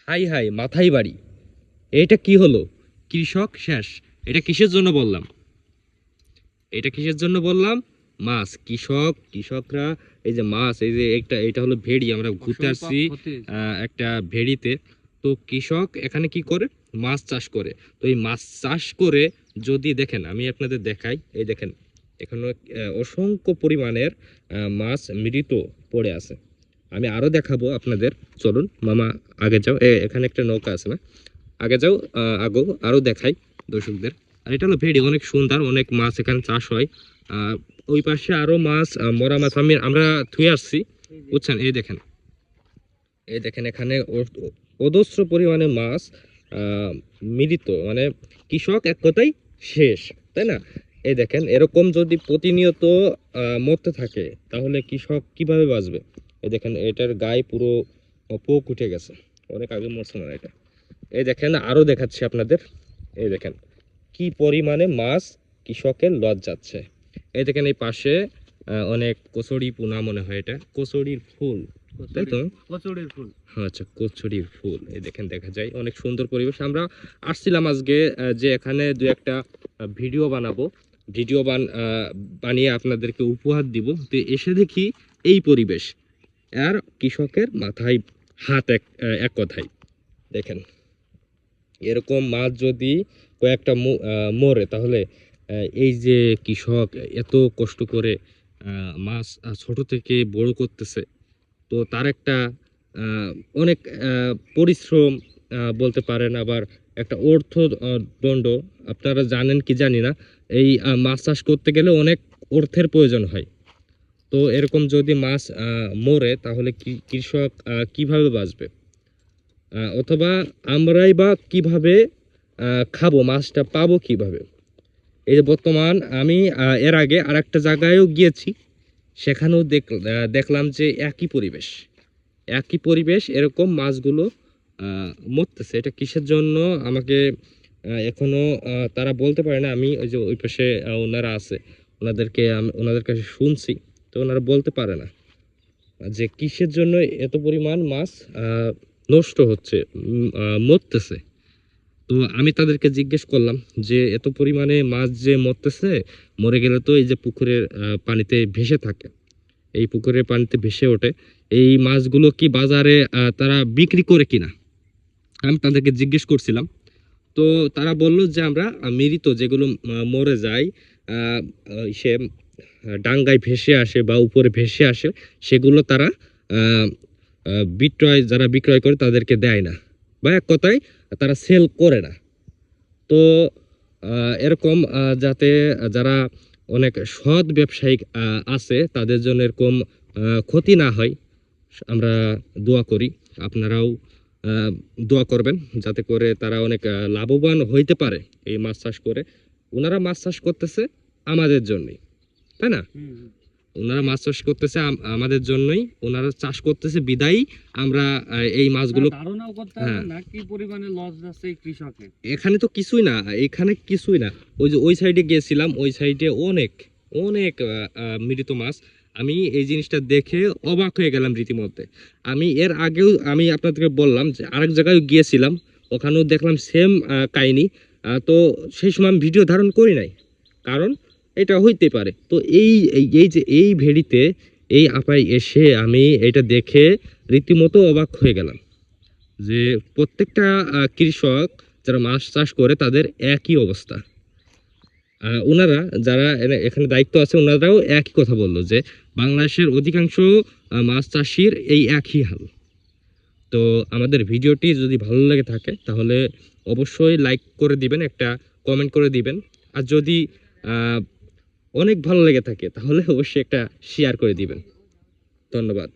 High high মাথায় বাড়ি। এটা কি হলো? কৃষক শেষ। এটা কিসের জন্য বললাম? এটা কিসের জন্য বললাম? মাছ, কৃষকরা এই যে মাছ, এই যে এটা হলো ভেড়ি, আমরা ঘুরতে আসছি একটা ভেড়িতে। তো কৃষক এখানে কি করে? মাছ চাষ করে। তো এই মাছ চাষ করে যদি দেখেন, আমি আপনাদের দেখাই, এই দেখেন এখানে অসংখ্য পরিমাণের মাছ মৃত পড়ে আছে। আমি আরো দেখাবো আপনাদের। চলুন মামা, আগে যাও। এখানে একটা নৌকা আছে না, আগে যাও। আরো দেখাই দর্শকদের। আর এটা হলো ভেড়ি, অনেক সুন্দর, অনেক মাছ এখানে চাষ হয়। ওই পাশে আরো মাছ, মরা মাছ আমরা ধুয়ে আসছি, বুঝছেন? এই দেখেন এখানে অজস্র পরিমাণে মাছ মৃত, মানে কৃষক এক কথাই শেষ, তাই না? এই দেখেন এরকম যদি প্রতিনিয়ত মরতে থাকে তাহলে কৃষক কিভাবে বাঁচবে? এই দেখেন এটার গায়ে পুরো পোক উঠে গেছে, অনেক আগে মরছে না এটা। এই দেখেন আরো দেখাচ্ছি আপনাদের। এই দেখেন কি পরিমাণে মাছ কৃষকের লস যাচ্ছে। এই দেখেন এই পাশে অনেক কচুরি পোনা, মনে হয় এটা কচুরির ফুল, তাই তো? কচুরির ফুল, আচ্ছা, কচুরির ফুল। এই দেখেন দেখা যায় অনেক সুন্দর পরিবেশ। আমরা আসছিলাম আজকে যে এখানে দু একটা ভিডিও বানাবো, বানিয়ে আপনাদেরকে উপহার দিব। তো এসে দেখি এই পরিবেশ, আর কৃষকের মাথায় হাত, এক কথায়। দেখেন এরকম মাছ যদি কয়েকটা মরে, তাহলে এই যে কৃষক এত কষ্ট করে মাছ ছোট থেকে বড় করতেছে, তো তার একটা অনেক পরিশ্রম বলতে পারেন, আবার একটা দণ্ড। আপনারা জানেন কি জানি না, এই মাছ চাষ করতে গেলে অনেক অর্থের প্রয়োজন হয়। তো এরকম যদি মাছ মরে, তাহলে কি কৃষক কিভাবে বাঁচবে? অথবা আমরাই বা কিভাবে খাবো? মাছটা পাবো কিভাবে? এই যে বর্তমান আমি এর আগে আর একটা জায়গায়ও গিয়েছি, সেখানেও দেখলাম যে একই পরিবেশ এরকম মাছগুলো মরতেছে। এটা কিসের জন্য আমাকে এখনো তারা বলতে পারে না। আমি ওই যে ওই পাশে ওনারা আছে, ওনাদের কাছে শুনছি, তো ওনারা বলতে পারে না যে কিসের জন্য এত পরিমাণ মাছ নষ্ট হচ্ছে, মরতেছে। তো আমি তাদেরকে জিজ্ঞেস করলাম যে এত পরিমাণে মাছ যে মরতেছে, মরে গেলে তো এই যে পুকুরের পানিতে ভেসে থাকে, এই পুকুরের পানিতে ভেসে ওঠে, এই মাছগুলো কি বাজারে তারা বিক্রি করে কিনা? আমি তাদেরকে জিজ্ঞেস করছিলাম। তো তারা বলল যে আমরা মৃত যেগুলো মরে যায়, সে ডাঙ্গায় ভেসে আসে বা উপরে ভেসে আসে, সেগুলো তারা আহ, যারা বিক্রয় করে তাদেরকে দেয় না, বা এক কথায় তারা সেল করে না। তো এরকম যাতে যারা অনেক সৎ ব্যবসায়িক আছে, তাদের জন্য এরকম ক্ষতি না হয়, আমরা দোয়া করি। আপনারাও দোয়া করবেন যাতে করে তারা অনেক লাভবান হইতে পারে এই মাছ চাষ করে। ওনারা মাছ চাষ করতেছে আমাদের জন্যই, তাই না? ওনারা মাছ চাষ করতেছে আমাদের জন্যই, ওনারা চাষ করতেছে বিদায়ী আমরা এই মাছগুলো ধারণাও করতে হ্যাঁ, পারবেন না কি পরিমাণে লস যাচ্ছে এই কৃষকের। এখানে তো কিছুই না, এখানে কিছুই না। ওই যে ওই সাইডে গিয়েছিলাম, ওই সাইডে অনেক অনেক মৃত মাছ। আমি এই জিনিসটা দেখে অবাক হয়ে গেলাম রীতিমধ্যে। আমি এর আগেও আমি আপনাদেরকে বললাম যে আরেক জায়গায় গিয়েছিলাম, ওখানেও দেখলাম সেম কাহিনী। তো সেই সময় আমি ভিডিও ধারণ করি নাই, কারণ এটা হইতে পারে। তো এই যে এই ভেড়িতে এই আপায় এসে আমি এটা দেখে রীতিমতো অবাক হয়ে গেলাম যে প্রত্যেকটা কৃষক যারা মাছ চাষ করে তাদের একই অবস্থা। ওনারা যারা এখানে দায়িত্ব আছে, ওনারাও একই কথা বললো যে বাংলাদেশের অধিকাংশ মাছ চাষির এই একই হাল। তো আমাদের ভিডিওটি যদি ভালো লেগে থাকে তাহলে অবশ্যই লাইক করে দিবেন, একটা কমেন্ট করে দিবেন। আর যদি আহ, অনেক ভালো লেগে থাকে তাহলে অবশ্যই একটা শেয়ার করে দিবেন। ধন্যবাদ।